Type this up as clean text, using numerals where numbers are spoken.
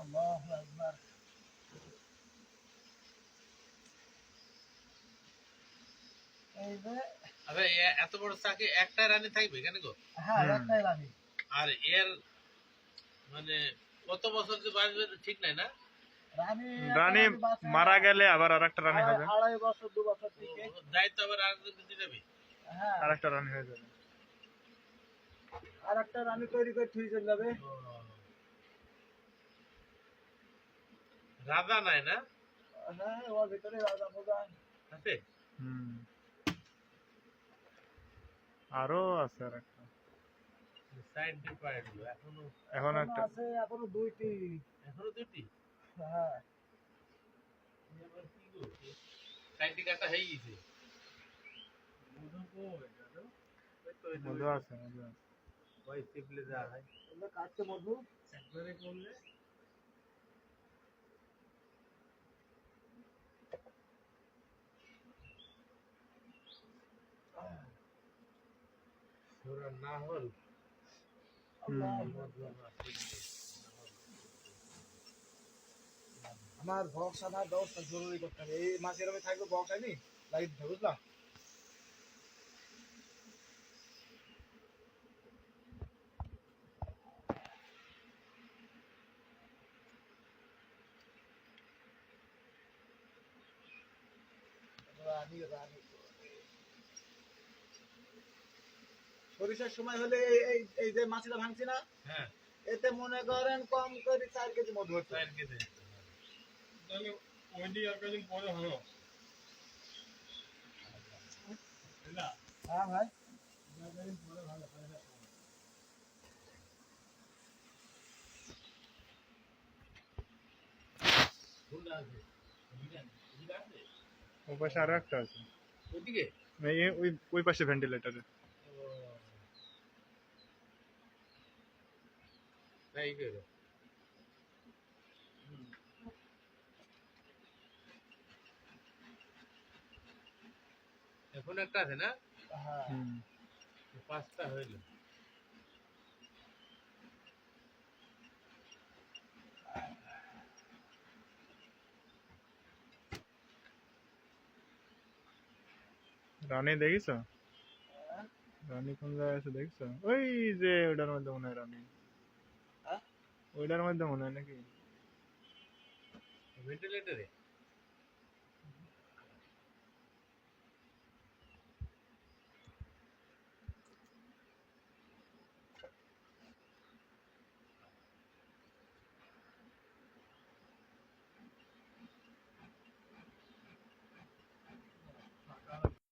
আল্লাহু আকবার। এই যে আরে এত বড় চাকি একটা রানী থাকবে কেন গো? হ্যাঁ, একটাই রানী। আর এর মানে কত বছর যে বাঁচবে ঠিক নাই না? রানী মারা গেলে আবার আরেকটা রানী হবে, 2.5 বছর 2 বছর থেকে। দায়িত্ব আবার আরেকজন দিতে যাবে। হ্যাঁ, আরেকটা রানী হয়ে যাবে। আর একটা রানী তৈরি করে থুই চলে যাবে। রাজা নাই না? হ্যাঁ, ওর ভিতরে রাজা প্রধান আছে। আরো আছে আরেকটা, সাইন্টিফিক পয়েন্ট এখনো এখন একটা আছে, এখনো 2টি। এখনো দুটি। হ্যাঁ, সাইন্টিফিক একটা হয়ে গেছে। মধু আছে, মধু আছে। ওই টিপলে যা হয় এগুলো কাটছে মধু। একবারে করলে সুরা নাহল। আমার বক্স আনার ব্যবস্থা জরুরি করতে হবে। এই মাসে এরকম থাকবে, বক্স আনি লাগিয়ে দিতে হবে, বুঝলাম। রানী রানী সরিষার সময় হলে এই এই যে মাছিটা ভাঙছি না, হ্যাঁ এতে মনে করেন কম করে 4 কেজি মধু হচ্ছে। 4 কেজি। তাহলে ওইটি আর কদিন পরে হলো না? হ্যাঁ ভাই, কদিন পরে ভালো হয় না। কোনটা আছে? এদিকে আছে? ওই পাশে আরো একটা আছে, ওইদিকে? ওই পাশে ভেন্টিলেটরে। তাই করে। এখন একটা আছে না? হ্যাঁ, 5টা হইল। রানী দেখিস? রানী কোন জায়গায় আছে দেখছ? ওই যে ওইটার মধ্যে মনে হয় রানী, হ্যাঁ? ওইটার মধ্যে মনে হয় নাকি? ভেন্টিলেটরে